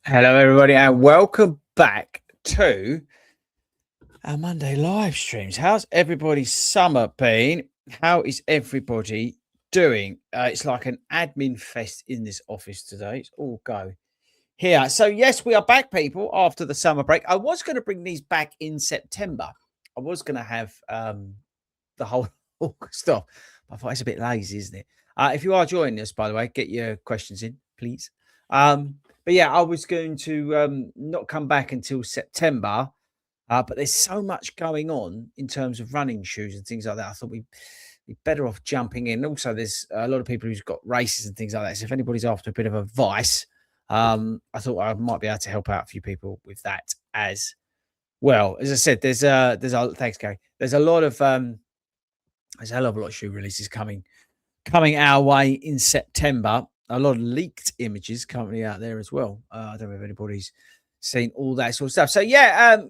Hello, everybody, and welcome back to our Monday live streams. How's everybody's summer been? How is everybody doing? It's like an admin fest in this office today. It's all go here. So, yes, we are back, people, after the summer break. I was going to bring these back in September. I was going to have the whole August off. I thought it's a bit lazy, isn't it? If you are joining us, by the way, get your questions in, please. But yeah, I was going to not come back until September, but there's so much going on in terms of running shoes and things like that. I thought we'd be better off jumping in. Also, there's a lot of people who's got races and things like that. So if anybody's after a bit of advice, I thought I might be able to help out a few people with that as well. As I said, there's a thanks, Gary. There's a lot of there's a hell of a lot of shoe releases coming our way in September. A lot of leaked images currently out there as well. I don't know if anybody's seen all that sort of stuff. So yeah,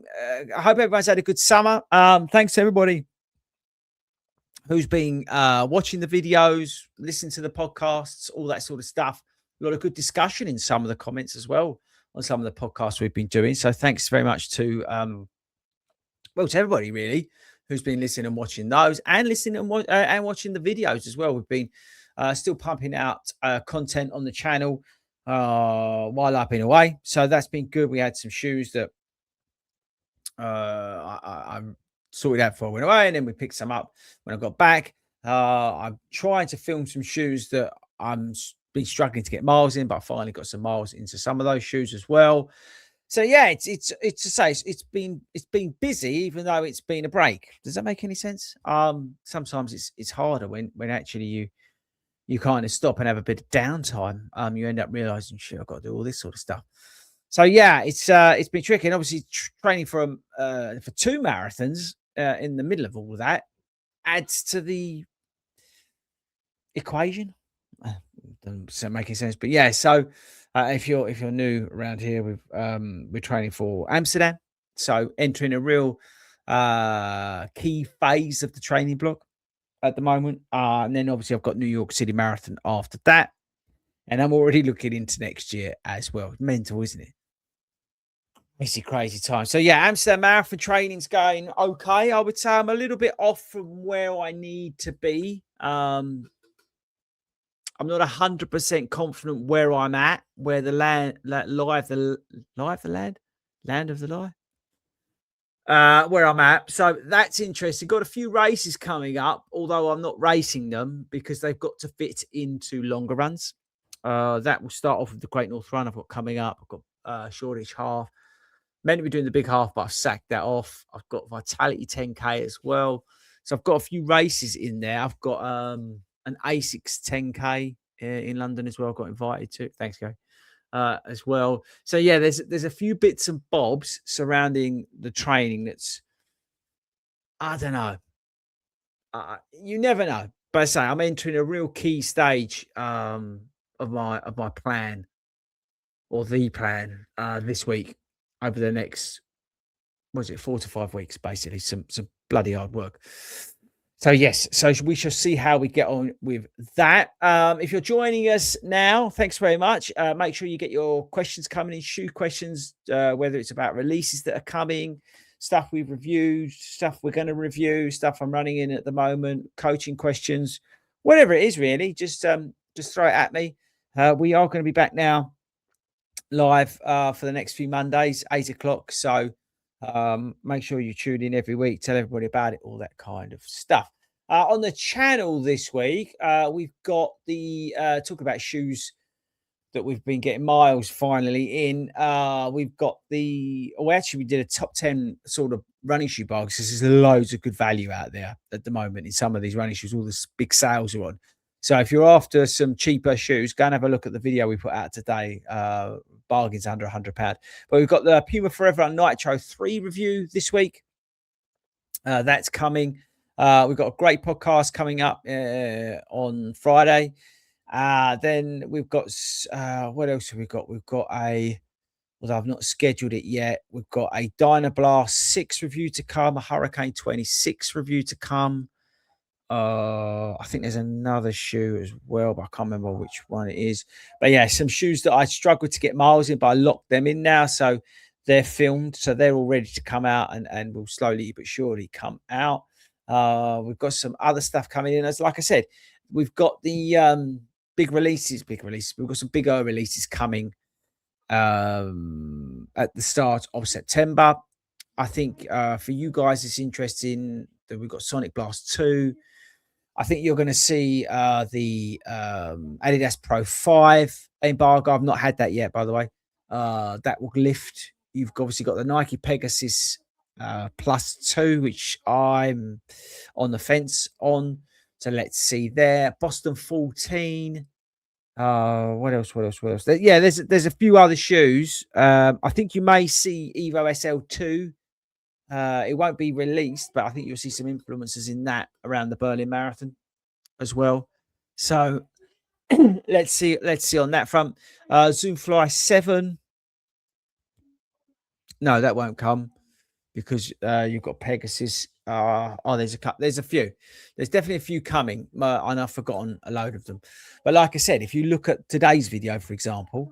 I hope everyone's had a good summer. Thanks to everybody who's been watching the videos, listening to the podcasts, all that sort of stuff. A lot of good discussion in some of the comments as well on some of the podcasts we've been doing. So thanks very much to to everybody really who's been listening and watching those, and listening and watching the videos as well. We've been still pumping out content on the channel while I've been away, so that's been good. We had some shoes that I sorted out before I went away, and then we picked some up when I got back. I'm trying to film some shoes that I'm been struggling to get miles in, but I finally got some miles into some of those shoes as well. So yeah, it's to say it's been busy, even though it's been a break. Does that make any sense? Sometimes it's harder when actually you kind of stop and have a bit of downtime. You end up realizing, shit, I've got to do all this sort of stuff. So yeah, it's been tricky, and obviously training for two marathons in the middle of all of that adds to the equation. Doesn't make any sense, but yeah. So if you're new around here, we're training for Amsterdam, so entering a real key phase of the training block at the moment. And then obviously I've got New York City Marathon after that, and I'm already looking into next year as well. Mental, isn't it? It's a crazy time. So yeah, Amsterdam Marathon training's going okay. I would say I'm a little bit off from where I need to be. I'm not 100% confident where I'm at, where the land of the lie, where I'm at. So that's interesting. Got a few races coming up, although I'm not racing them because they've got to fit into longer runs. That will start off with the Great North Run I've got coming up. I've got Shoreditch Half. Meant to be doing the big half, but I've sacked that off. I've got Vitality 10K as well. So I've got a few races in there. I've got an ASICS 10K in London as well. Got invited to. Thanks, Gary. As well. So yeah, there's a few bits and bobs surrounding the training that's, I don't know. You never know. But I say I'm entering a real key stage of my plan, or the plan this week, over the next, what is it, 4 to 5 weeks, basically. Some bloody hard work. So yes, so we shall see how we get on with that. If you're joining us now, thanks very much. Make sure you get your questions coming in, shoe questions, whether it's about releases that are coming, stuff we've reviewed, stuff we're going to review, stuff I'm running in at the moment, coaching questions, whatever it is, really. Just throw it at me. We are going to be back now live for the next few Mondays, 8 o'clock. So make sure you tune in every week, tell everybody about it, all that kind of stuff. On the channel this week, we've got the talk about shoes that we've been getting miles finally in. We've got we did a top 10 sort of running shoe bar, because there's loads of good value out there at the moment in some of these running shoes. All the big sales are on. So if you're after some cheaper shoes, go and have a look at the video we put out today. Bargains under £100. But we've got the Puma Forever Nitro 3 review this week. That's coming. We've got a great podcast coming up on Friday. Then we've got, what else have we got? We've got although I've not scheduled it yet, we've got a Dynablast 6 review to come, a Hurricane 26 review to come. I think there's another shoe as well, but I can't remember which one it is. But yeah, some shoes that I struggled to get miles in, but I locked them in now. So they're filmed. So they're all ready to come out and will slowly but surely come out. We've got some other stuff coming in. As like I said, we've got the big releases. We've got some bigger releases coming at the start of September. I think for you guys, it's interesting that we've got Sonic Blast 2. I think you're going to see the Adidas Pro 5 embargo. I've not had that yet, by the way. That will lift. You've obviously got the Nike Pegasus Plus 2, which I'm on the fence on. So let's see there. Boston 14. What else? Yeah, there's a few other shoes. I think you may see Evo SL2. It won't be released, but I think you'll see some influences in that around the Berlin Marathon as well. So let's see on that front. Zoomfly 7. No, that won't come because you've got Pegasus. There's a few. There's definitely a few coming, and I've forgotten a load of them. But like I said, if you look at today's video, for example,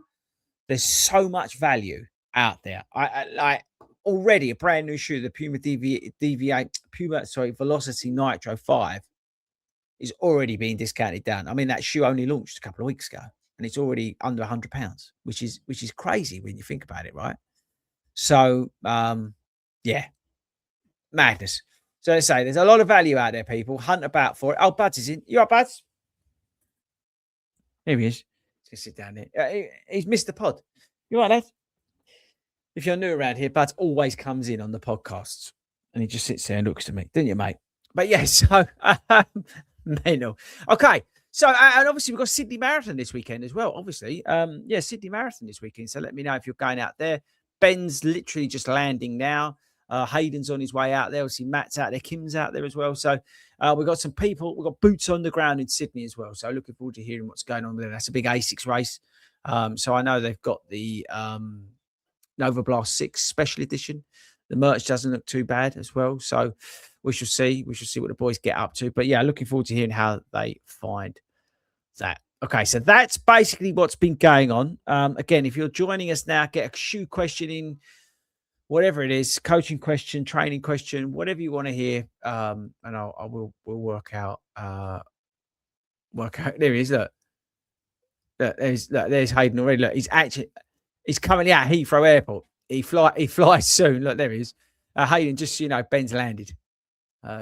there's so much value out there. I like already a brand new shoe, the Velocity Nitro 5 is already being discounted down. I mean, that shoe only launched a couple of weeks ago and it's already under £100, which is crazy when you think about it, right? So yeah, madness. So I say there's a lot of value out there, people. Hunt about for it. Oh, Buds is in. You up, Buds? Here he is. Let's sit down there. He's missed the pod. You all right, lad? If you're new around here, Buds always comes in on the podcasts and he just sits there and looks at me, didn't you, mate? But yeah, so mental. Okay. So, and obviously we've got Sydney Marathon this weekend as well, obviously. Yeah, Sydney Marathon this weekend. So let me know if you're going out there. Ben's literally just landing now. Hayden's on his way out there. Obviously, Matt's out there. Kim's out there as well. So we've got some people. We've got boots on the ground in Sydney as well. So looking forward to hearing what's going on there. That's a big ASICS race. So I know they've got the Nova Blast 6 special edition. The merch doesn't look too bad as well. So we shall see. We shall see what the boys get up to. But yeah, looking forward to hearing how they find that. Okay, so that's basically what's been going on. Again, if you're joining us now, get a shoe question in, whatever it is, coaching question, training question, whatever you want to hear. And we'll work out. There he is. Look, there's Hayden already. Look, he's currently at Heathrow Airport. He flies soon. Look, there he is. Hayden, just so you know, Ben's landed.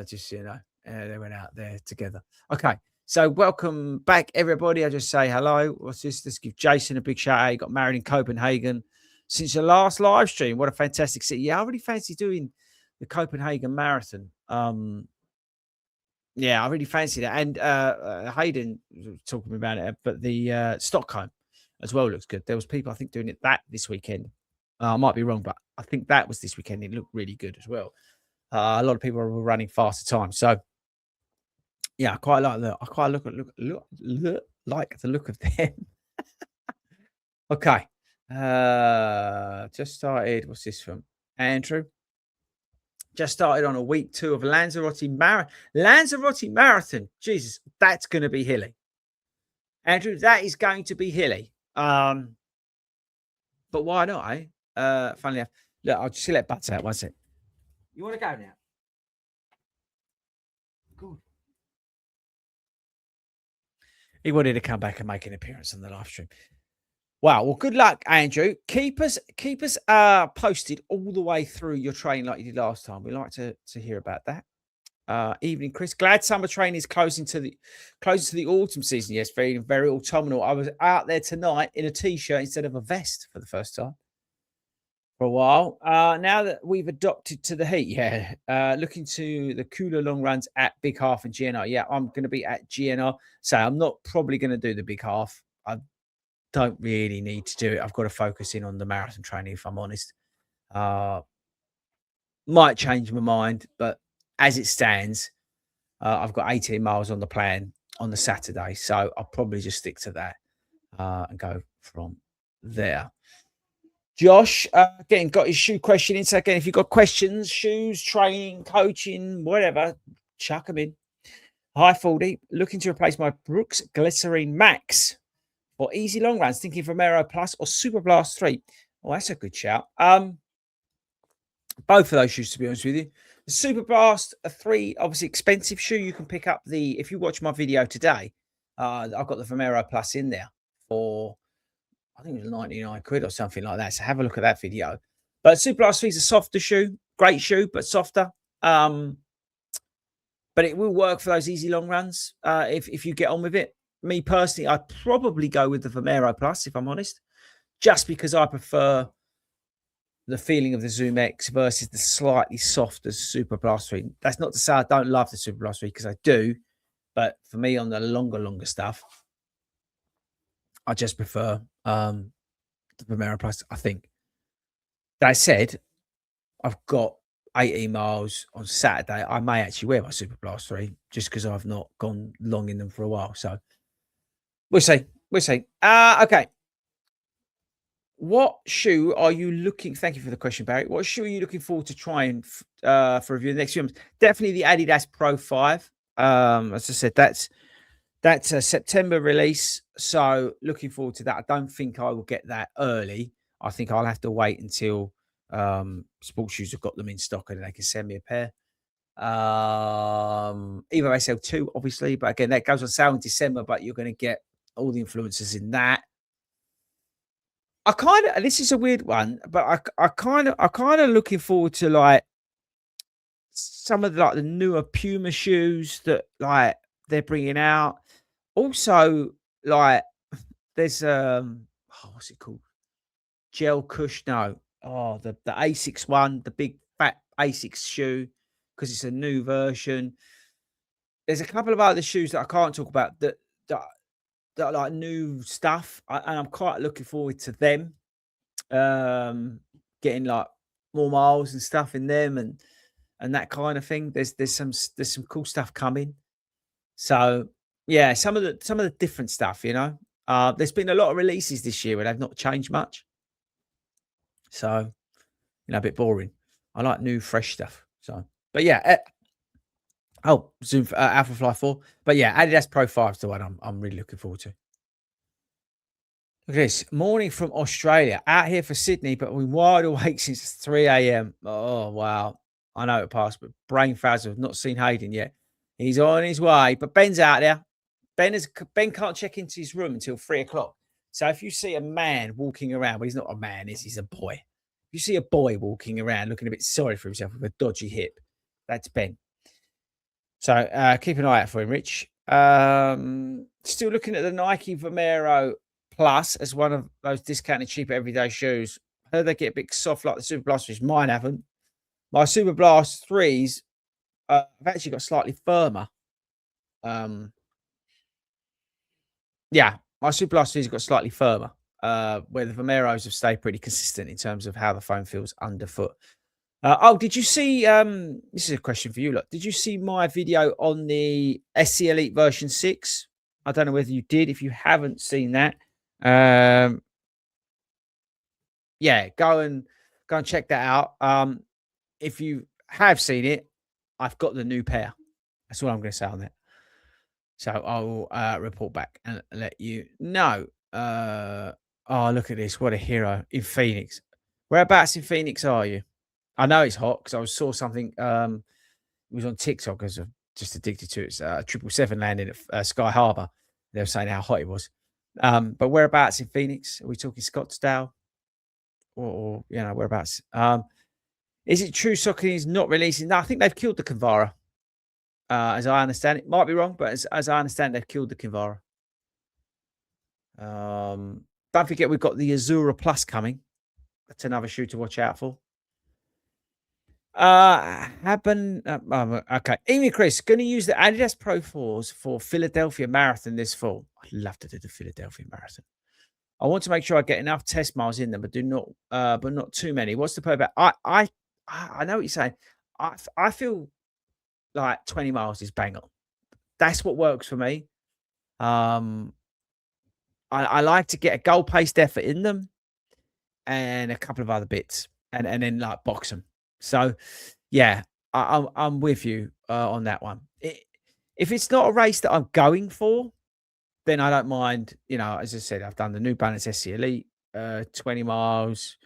Just so you know, they went out there together. Okay. So welcome back, everybody. I just say hello. What's this? Let's give Jason a big shout out. He got married in Copenhagen since the last live stream. What a fantastic city. Yeah, I really fancy doing the Copenhagen Marathon. Yeah, I really fancy that. And Hayden was talking about it, but the Stockholm as well looks good. There was people, I think, doing it this weekend. I might be wrong, but I think that was this weekend. It looked really good as well. A lot of people were running faster times. So yeah, I quite like that. I quite like the look of them. Okay. Just started. What's this from? Andrew. Just started on a week 2 of Lanzarote Marathon. Jesus, that's going to be hilly. Andrew, that is going to be hilly. But why not, eh? Funnily enough. Look, I'll just let Butts out. One sec. You want to go now? Good. He wanted to come back and make an appearance on the live stream. Wow. Well, good luck, Andrew. Keep us posted all the way through your training like you did last time. We like to hear about that. Evening, Chris. Glad summer training is closing to the autumn season. Yes, very, very autumnal. I was out there tonight in a t-shirt instead of a vest for the first time for a while. Now that we've adopted to the heat, yeah. Looking to the cooler long runs at Big Half and GNR. Yeah, I'm going to be at GNR. So I'm not probably going to do the Big Half. I don't really need to do it. I've got to focus in on the marathon training, if I'm honest. Might change my mind, but as it stands, I've got 18 miles on the plan on the Saturday. So I'll probably just stick to that and go from there. Josh, again, got his shoe question in. So again, if you've got questions, shoes, training, coaching, whatever, chuck them in. Hi, FORDY. Looking to replace my Brooks Glycerine Max for easy long runs. Thinking Vomero Plus or Super Blast 3. Oh, that's a good shout. Both of those shoes, to be honest with you. The Super Blast, a 3, obviously expensive shoe. You can pick up if you watch my video today, I've got the Vomero Plus in there for, I think it was 99 quid or something like that. So have a look at that video. But Super Blast 3 is a softer shoe. Great shoe, but softer. But it will work for those easy long runs if you get on with it. Me personally, I'd probably go with the Vomero Plus, if I'm honest, just because I prefer the feeling of the Zoom X versus the slightly softer Super Blast 3. That's not to say I don't love the Super Blast 3, because I do. But for me, on the longer stuff, I just prefer the Vomero Plus, I think. That said, I've got 18 miles on Saturday. I may actually wear my Super Blast 3 just because I've not gone long in them for a while. So we'll see. We'll see. Okay. What shoe are you looking? Thank you for the question, Barry. What shoe are you looking forward to trying for review in the next few months? Definitely the Adidas Pro 5. As I said, that's a September release. So looking forward to that. I don't think I will get that early. I think I'll have to wait until sports shoes have got them in stock and they can send me a pair. Evo SL2, obviously, but again, that goes on sale in December, but you're going to get all the influencers in that. I kind of, this is a weird one, but I kind of looking forward to like some of the newer Puma shoes that like they're bringing out. Also, like there's what's it called? Gel Cush. No, the Asics one, the big fat Asics shoe, because it's a new version. There's a couple of other shoes that I can't talk about that, that are like new stuff, and I'm quite looking forward to them. Getting like more miles and stuff in them, and that kind of thing. There's some cool stuff coming. So yeah, some of the different stuff, you know. There's been a lot of releases this year where they've not changed much. So, a bit boring. I like new, fresh stuff. So, but yeah. Zoom Alpha Fly 4. But yeah, Adidas Pro 5 is the one I'm really looking forward to. Look at this. Morning from Australia. Out here for Sydney, but we're wide awake since 3 a.m. Oh, wow. I know it passed, but brain frazzled. Not seen Hayden yet. He's on his way, but Ben's out there. Ben can't check into his room until 3 o'clock. So if you see a man walking around, well, he's not a man, he's a boy. If you see a boy walking around looking a bit sorry for himself with a dodgy hip, that's Ben. So keep an eye out for him, Rich. Still looking at the Nike Vomero Plus as one of those discounted cheap everyday shoes. Heard they get a bit soft like the Super Blast 3s. Mine haven't. My Super Blast 3s have actually got slightly firmer. Yeah, my Super Blast 3s got slightly firmer. Where the Vomeros have stayed pretty consistent in terms of how the foam feels underfoot. Did you see? This is a question for you. Look, did you see my video on the SC Elite version 6? I don't know whether you did. If you haven't seen that, yeah, go and check that out. If you have seen it, I've got the new pair. That's all I'm going to say on that. So I'll report back and let you know. Oh, look at this! What a hero in Phoenix. Whereabouts in Phoenix are you? I know it's hot because I saw something. It was on TikTok because I'm just addicted to it. It's 777 landing at Sky Harbor. They were saying how hot it was. But whereabouts in Phoenix? Are we talking Scottsdale or whereabouts? Is it true Saucony is not releasing? No, I think they've killed the Kinvara. As I understand it, might be wrong, but as I understand, they've killed the Kinvara. Don't forget we've got the Azura Plus coming. That's another shoe to watch out for. Okay. Amy Chris, going to use the Adidas Pro 4s for Philadelphia Marathon this fall. I'd love to do the Philadelphia Marathon. I want to make sure I get enough test miles in them, but not too many. What's the point about? I know what you're saying. I feel like 20 miles is bang on. That's what works for me. I like to get a goal paced effort in them and a couple of other bits, and then like box them. So, yeah, I'm with you on that one. If it's not a race that I'm going for, then I don't mind. As I said, I've done the New Balance SC Elite, 20 miles,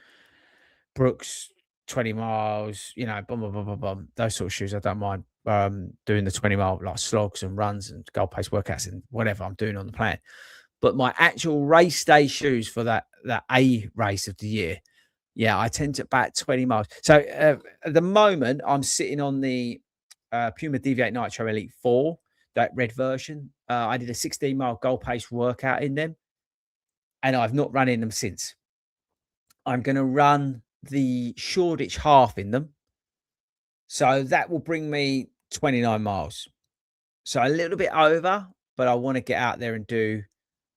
Brooks 20 miles, boom, boom, boom, boom, boom. Those sort of shoes, I don't mind doing the 20-mile like slogs and runs and goal pace workouts and whatever I'm doing on the plan. But my actual race day shoes for that A race of the year, yeah, I tend to about 20 miles. So at the moment, I'm sitting on the Puma Deviate Nitro Elite 4, that red version. I did a 16-mile goal pace workout in them, and I've not run in them since. I'm going to run the Shoreditch half in them. So that will bring me 29 miles. So a little bit over, but I want to get out there and do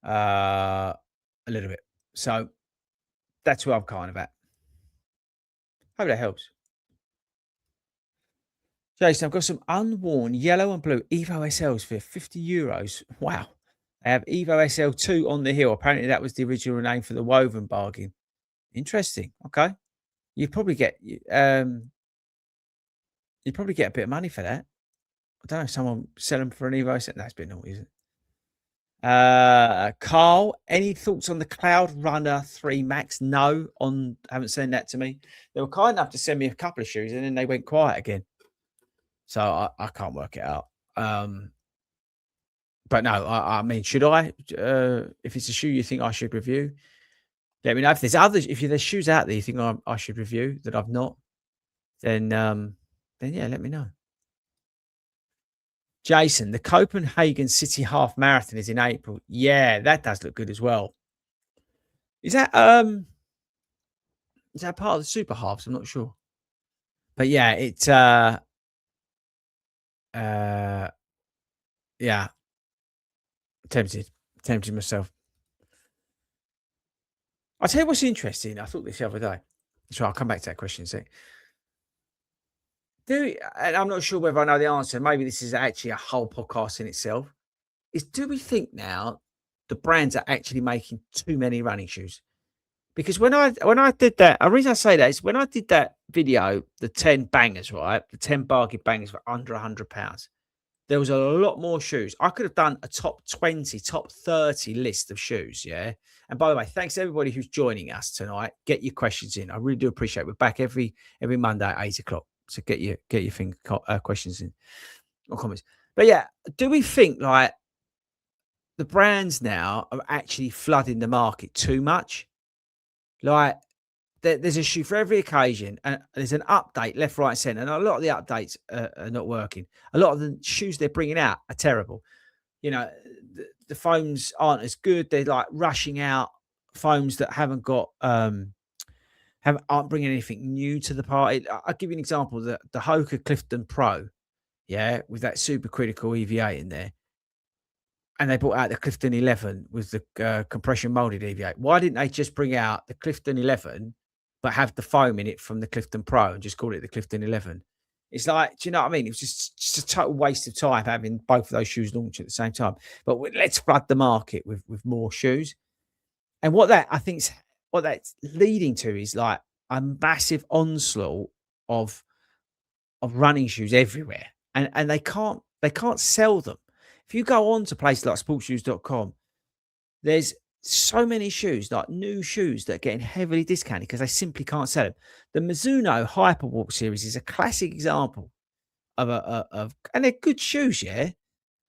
a little bit. So that's where I'm kind of at. Hope that helps. Jason, I've got some unworn yellow and blue Evo SLs for €50. Wow. I have Evo SL2 on the hill. Apparently that was the original name for the woven bargain. Interesting. Okay. You'd probably get you'd probably get a bit of money for that. I don't know, someone sell them for an Evo SL. That's a bit naughty, isn't it? Carl, any thoughts on the Cloud Runner 3 Max? No, haven't sent that to me. They were kind enough to send me a couple of shoes and then they went quiet again. So I can't work it out. But no, I mean, should I? If it's a shoe you think I should review, let me know. If there's others, if there's shoes out there you think I should review that I've not, then yeah, let me know. Jason, the Copenhagen City Half Marathon is in April. Yeah, that does look good as well. Is that part of the super halves? I'm not sure. But yeah, it's yeah. Tempted myself. I'll tell you what's interesting. I thought this the other day. So I'll come back to that question in a sec. And I'm not sure whether I know the answer. Maybe this is actually a whole podcast in itself. Do we think now the brands are actually making too many running shoes? Because when I did that, the reason I say that is when I did that video, the 10 bangers, right? The 10 bargain bangers for under £100. There was a lot more shoes. I could have done a top 20, top 30 list of shoes. Yeah. And by the way, thanks to everybody who's joining us tonight. Get your questions in. I really do appreciate it. We're back every Monday at 8 o'clock. So get your questions in or comments. But yeah, do we think like the brands now are actually flooding the market too much? Like there's a shoe for every occasion, and there's an update left, right, and centre. And a lot of the updates are not working. A lot of the shoes they're bringing out are terrible. The foams aren't as good. They're like rushing out foams that haven't got aren't bringing anything new to the party. I'll give you an example: the Hoka Clifton Pro, yeah, with that supercritical EVA in there. And they brought out the Clifton 11 with the compression molded EVA. Why didn't they just bring out the Clifton 11, but have the foam in it from the Clifton Pro and just call it the Clifton 11? It's like, do you know what I mean? It was just a total waste of time having both of those shoes launch at the same time. But let's flood the market with more shoes. And what that's leading to is like a massive onslaught of running shoes everywhere, and they can't sell them. If you go on to places like sportshoes.com, there's so many shoes, like new shoes that are getting heavily discounted because they simply can't sell them. The Mizuno Hyperwalk series is a classic example of and they're good shoes, yeah,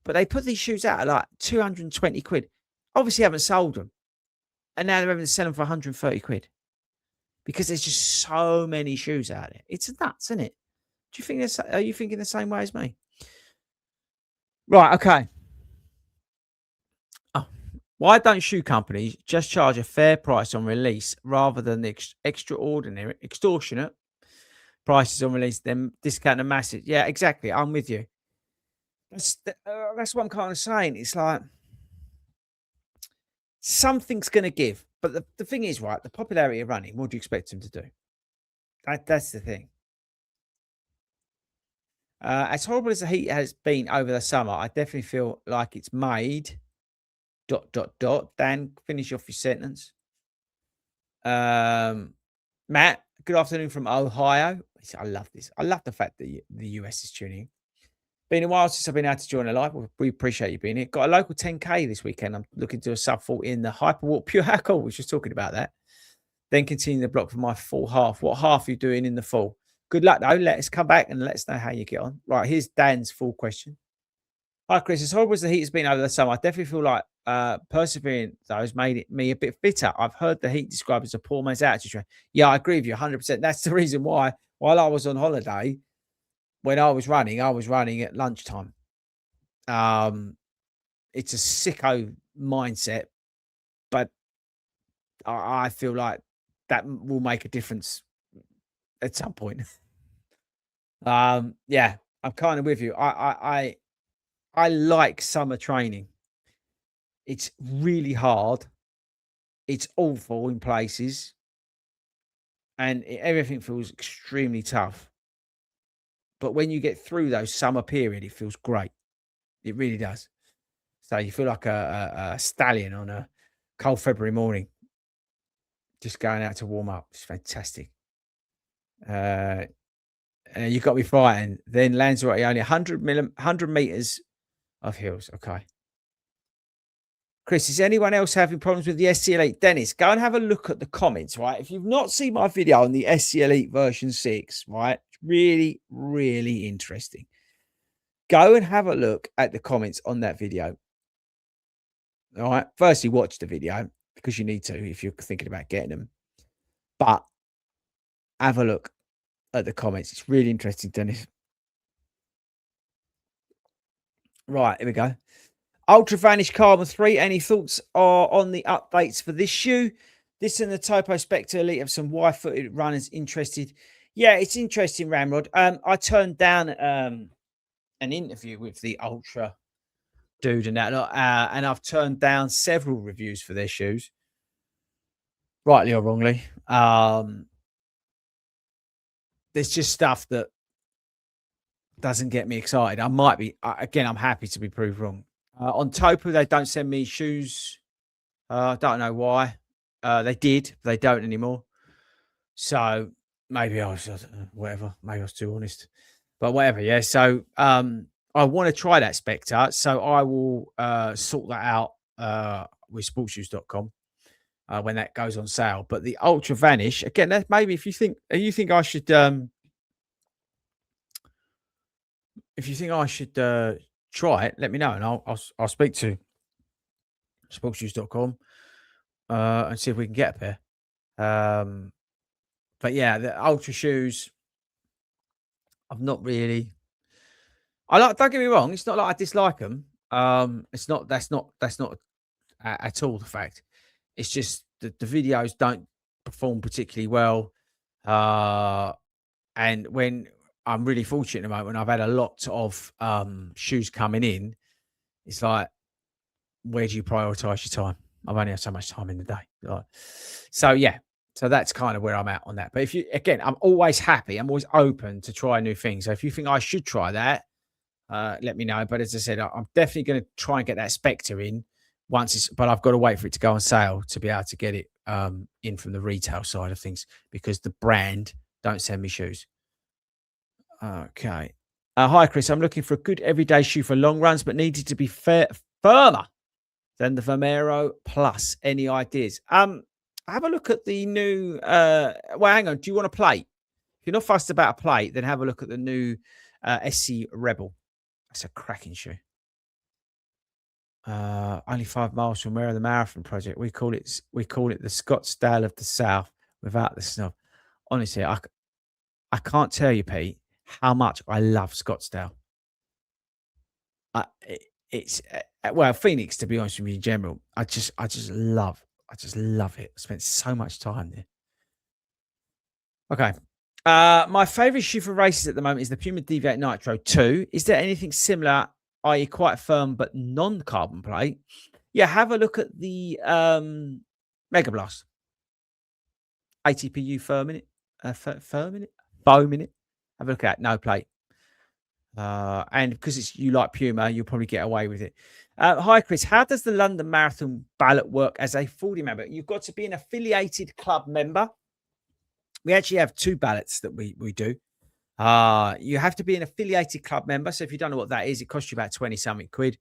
but they put these shoes out at like 220 quid. Obviously haven't sold them, and now they're having to sell them for 130 quid because there's just so many shoes out there. It's nuts, isn't it? Do you think are you thinking the same way as me? Right, okay. Oh, why don't shoe companies just charge a fair price on release rather than the extortionate prices on release, then discount the masses? Yeah, exactly. I'm with you. That's what I'm kind of saying. It's like something's going to give. But the thing is, right, the popularity of running, what do you expect them to do? That's the thing. As horrible as the heat has been over the summer, I definitely feel like it's made ... Dan, finish off your sentence. Matt, good afternoon from Ohio. I love this. I love the fact that the US is tuning in. Been a while since I've been able to join a live. We appreciate you being here. Got a local 10K this weekend. I'm looking to do a sub 40 in the Hyperwalk Pure Alcohol. We were just talking about that. Then continue the block for my full half. What half are you doing in the full? Good luck, though. Let us come back and let us know how you get on. Right, here's Dan's full question. Hi, Chris. As horrible as the heat has been over the summer, I definitely feel like persevering, though, has made me a bit fitter. I've heard the heat described as a poor man's attitude. Yeah, I agree with you 100%. That's the reason why, while I was on holiday, when I was running at lunchtime. It's a sicko mindset, but I feel like that will make a difference at some point. Yeah, I'm kind of with you. I like summer training. It's really hard. It's awful in places, and everything feels extremely tough. But when you get through those summer period, it feels great. It really does. So you feel like a stallion on a cold February morning, just going out to warm up. It's fantastic. You've got to be frightened. Then Lanzarote only 100 meters of hills. Okay. Chris, is anyone else having problems with the SC Elite? Dennis, go and have a look at the comments, right? If you've not seen my video on the SC Elite version 6, right? It's really, really interesting. Go and have a look at the comments on that video. All right. Firstly, watch the video because you need to if you're thinking about getting them. But have a look at the comments. It's really interesting, Dennis. Right, here we go. Ultra Vanish Carbon 3. Any thoughts are on the updates for this shoe? This and the Topo Spectre Elite have some wide-footed runners interested. Yeah, it's interesting, Ramrod. I turned down an interview with the Ultra dude and that, and I've turned down several reviews for their shoes, rightly or wrongly. There's just stuff that doesn't get me excited. I might be, again, I'm happy to be proved wrong. On Topo, they don't send me shoes. I don't know why. They did, but they don't anymore. So maybe I was, whatever. Maybe I was too honest. But whatever, yeah. So I want to try that Spectre. So I will sort that out with sportshoes.com when that goes on sale. But the Ultra Vanish, again, that maybe if you think I should try it, let me know and I'll speak to sportshoes.com and see if we can get a pair. But yeah, the Ultra shoes, I've not really. Don't get me wrong, it's not like I dislike them. That's not at all the fact. It's just the videos don't perform particularly well. And when I'm really fortunate at the moment, I've had a lot of shoes coming in. It's like, where do you prioritize your time? I've only had so much time in the day. Like, so yeah, so that's kind of where I'm at on that. But I'm always happy. I'm always open to try new things. So if you think I should try that, let me know. But as I said, I'm definitely going to try and get that Spectre in but I've got to wait for it to go on sale to be able to get it in from the retail side of things because the brand don't send me shoes. Okay. Hi, Chris. I'm looking for a good everyday shoe for long runs, but needed to be firmer than the Vomero Plus. Any ideas? Have a look at the new. Well, hang on. Do you want a plate? If you're not fussed about a plate, then have a look at the new SC Rebel. That's a cracking shoe. Only 5 miles from where the marathon project. We call it the Scottsdale of the South without the snow. Honestly, I can't tell you, Pete, how much I love Scottsdale. It's Phoenix, to be honest with you, in general. I just love it. I spent so much time there. Okay. My favorite shoe for races at the moment is the Puma Deviate Nitro 2. Is there anything similar, i.e. quite firm but non-carbon plate? Yeah, have a look at the Mega Blast. ATPU foam in it. Foam in it. Have a look at it. No plate. And because you like Puma, you'll probably get away with it. Hi, Chris. How does the London Marathon ballot work as a FORDY member? You've got to be an affiliated club member. We actually have 2 ballots that we do. You have to be an affiliated club member. So if you don't know what that is, it costs you about 20 something quid.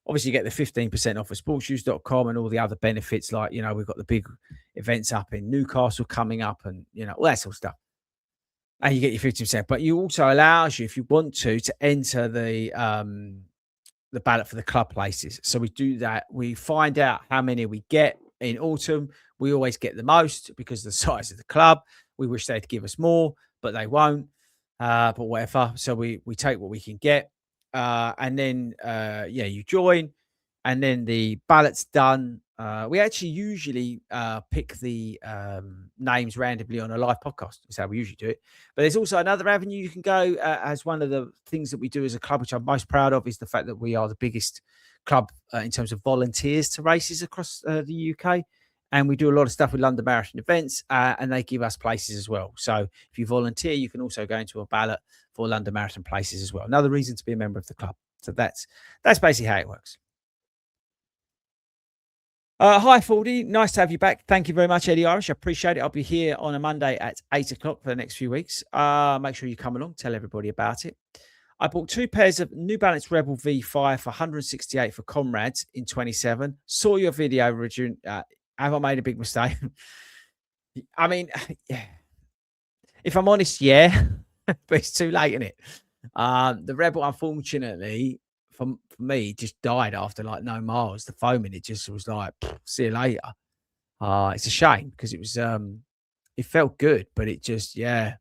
Obviously, you get the 15% off of sportsshoes.com and all the other benefits. Like, we've got the big events up in Newcastle coming up and, all that sort of stuff. And you get your 50%. But you also allows you, if you want to enter the ballot for the club places. So we do that. We find out how many we get in autumn. We always get the most because of the size of the club. We wish they'd give us more, but they won't. But whatever. So we take what we can get, and then you join, and then the ballot's done. We actually usually pick the names randomly on a live podcast. That's how we usually do it. But there's also another avenue you can go. As one of the things that we do as a club, which I'm most proud of, is the fact that we are the biggest club in terms of volunteers to races across the UK. And we do a lot of stuff with London Marathon events, and they give us places as well. So if you volunteer, you can also go into a ballot for London Marathon places as well. Another reason to be a member of the club. So that's basically how it works. Hi, Fordy. Nice to have you back. Thank you very much, Eddie Irish. I appreciate it. I'll be here on a Monday at 8 o'clock for the next few weeks. Make sure you come along. Tell everybody about it. I bought 2 pairs of New Balance Rebel V5 for 168 for comrades in 27. Saw your video, Richard. Have I made a big mistake? I mean, yeah. If I'm honest, yeah, but it's too late, isn't it? The Rebel, unfortunately, for me, just died after like no miles. The foam in it just was like, see you later. It's a shame because it was, it felt good, but it just, yeah,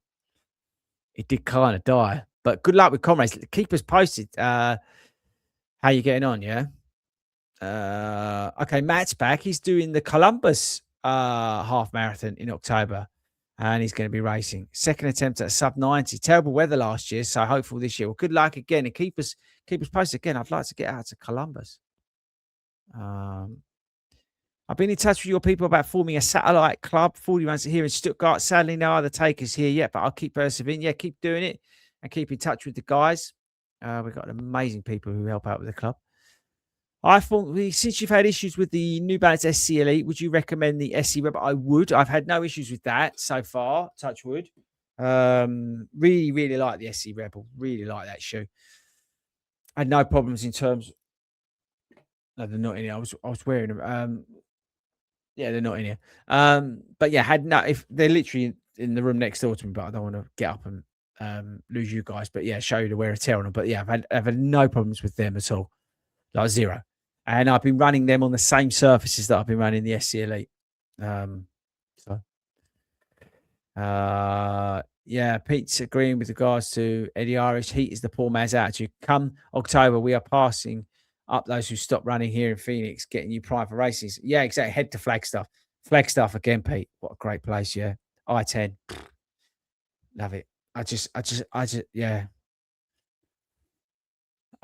it did kind of die. But good luck with comrades. Keep us posted. How you getting on? Yeah. Okay, Matt's back. He's doing the Columbus half marathon in October, and he's going to be racing. Second attempt at sub 90. Terrible weather last year, so hopeful this year. Well, good luck again, and keep us posted again. I'd like to get out to Columbus. I've been in touch with your people about forming a satellite club. 40 runs here in Stuttgart. Sadly, no other takers here yet, but I'll keep persevering. Yeah, keep doing it and keep in touch with the guys. We've got amazing people who help out with the club. I thought, since you've had issues with the New Balance SC Elite, would you recommend the SC Rebel? I would. I've had no issues with that so far. Touch wood. Really, really like the SC Rebel. Really like that shoe. I had no problems in terms. No, they're not in here. I was wearing them. Yeah, they're not in here. But yeah, if they're literally in the room next door to me, but I don't want to get up and lose you guys. But yeah, show you the wear and tear on them. But yeah, I've had no problems with them at all. Like zero. And I've been running them on the same surfaces that I've been running the SC Elite. Yeah, Pete's agreeing with regards to Eddie Irish. Heat is the poor man's attitude. Come October, we are passing up those who stop running here in Phoenix, getting you primed for races. Yeah, exactly. Head to Flagstaff. Flagstaff again, Pete. What a great place, yeah. I-10. Love it. I just, yeah.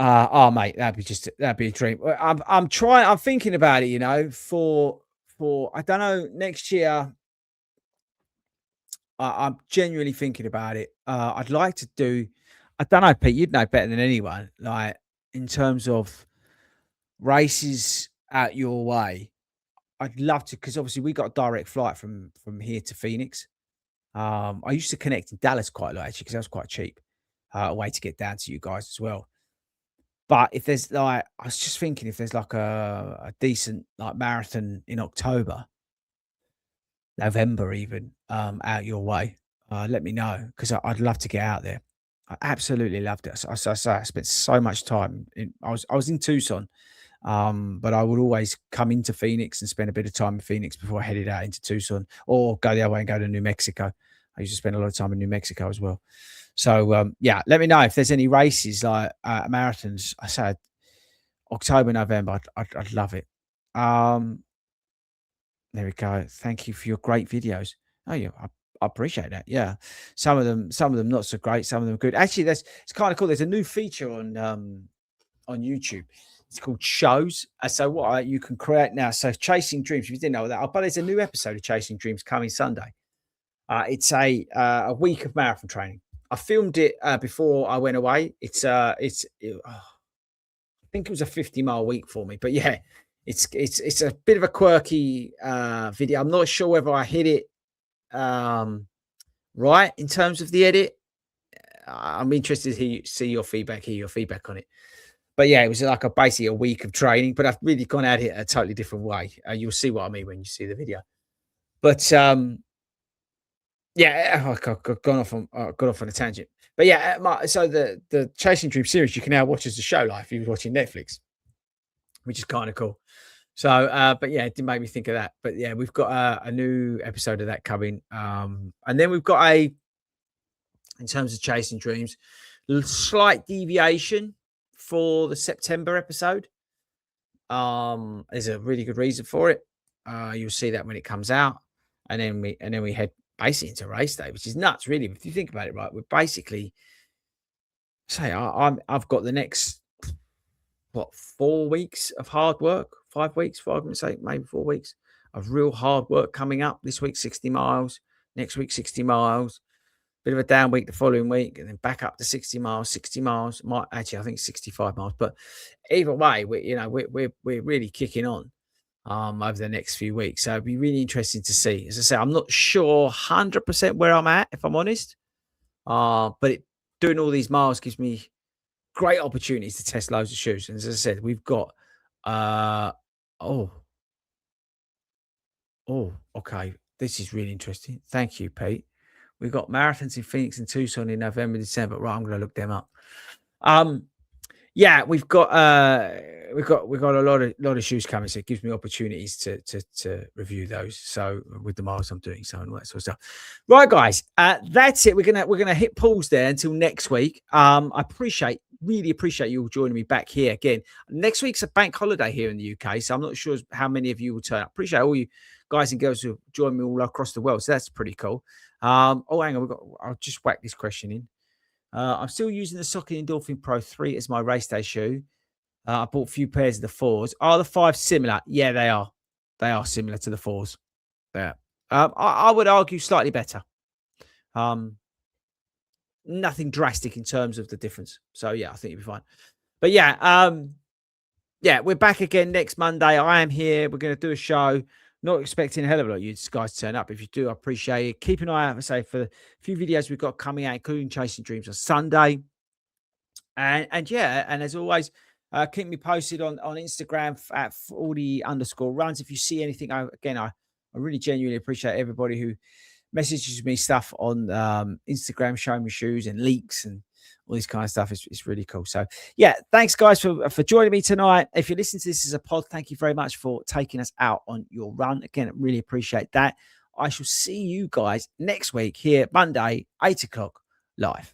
Mate, that'd be a dream. I'm thinking about it, for I don't know, next year. I'm genuinely thinking about it. I'd like to do, I don't know, Pete, you'd know better than anyone, like in terms of races out your way. I'd love to, because obviously we got a direct flight from here to Phoenix. I used to connect in Dallas quite a lot actually, because that was quite cheap. A way to get down to you guys as well. But if there's like, I was just thinking if there's like a decent like marathon in October, November even, out your way, let me know because I'd love to get out there. I absolutely loved it. I spent so much time I was in Tucson, but I would always come into Phoenix and spend a bit of time in Phoenix before I headed out into Tucson or go the other way and go to New Mexico. I used to spend a lot of time in New Mexico as well. So yeah, let me know if there's any races like marathons. I said October, November. I'd love it. There we go. Thank you for your great videos. Oh yeah, I appreciate that. Yeah, some of them not so great. Some of them good. Actually, it's kind of cool. There's a new feature on YouTube. It's called shows. So what you can create now. So Chasing Dreams. If you didn't know that, but there's a new episode of Chasing Dreams coming Sunday. It's a week of marathon training. I filmed it before I went away. I think it was a 50-mile week for me, but yeah, it's a bit of a quirky video. I'm not sure whether I hit it right in terms of the edit. I'm interested to hear your feedback on it. But yeah, it was like basically a week of training, but I've really gone at it a totally different way. You'll see what I mean when you see the video. But yeah, I've gone off on a tangent. But yeah, so the Chasing Dream series you can now watch as a show live if you're watching Netflix, which is kind of cool. So, but yeah, it did make me think of that. But yeah, we've got a new episode of that coming, and then we've got in terms of Chasing Dreams, slight deviation for the September episode. There's a really good reason for it. You'll see that when it comes out, and then we head basically into race day, which is nuts, really. If you think about it, right, we're basically I've got the next 4 weeks of hard work, 5 weeks, for argument's sake, maybe 4 weeks of real hard work coming up. This week 60 miles, next week 60 miles, bit of a down week the following week, and then back up to 60 miles, 60 miles. Might actually, I think 65 miles. But either way, we're really kicking on over the next few weeks. So it'd be really interesting to see. As I say, I'm not sure 100% where I'm at, if I'm honest. But doing all these miles gives me great opportunities to test loads of shoes. And as I said, we've got uh oh, okay. This is really interesting. Thank you, Pete. We've got marathons in Phoenix and Tucson in November, December. Right, I'm gonna look them up. Yeah, we've got a lot of shoes coming, so it gives me opportunities to review those. So with the miles I'm doing, so and all that sort of stuff. Right, guys, that's it. We're gonna hit pause there until next week. I really appreciate you all joining me back here again. Next week's a bank holiday here in the UK, so I'm not sure how many of you will turn up. Appreciate all you guys and girls who join me all across the world. So that's pretty cool. Oh, hang on, I'll just whack this question in. I'm still using the Saucony Endorphin Pro 3 as my race day shoe. I bought a few pairs of the fours. Are the fives similar? Yeah, they are. They are similar to the fours. Yeah. I would argue slightly better. Nothing drastic in terms of the difference. So yeah, I think you'll be fine. But yeah, we're back again next Monday. I am here. We're going to do a show. Not expecting a hell of a lot of you guys to turn up. If you do, I appreciate it. Keep an eye out, for a few videos we've got coming out, including Chasing Dreams on Sunday. And yeah, and as always, keep me posted on Instagram at FORDY_runs. If you see anything, I really genuinely appreciate everybody who messages me stuff on Instagram, showing me shoes and leaks and all this kind of stuff. It's really cool. So yeah, thanks guys for joining me tonight. If you listen to this as a pod, thank you very much for taking us out on your run. Again, I really appreciate that. I shall see you guys next week here, Monday, 8 o'clock live.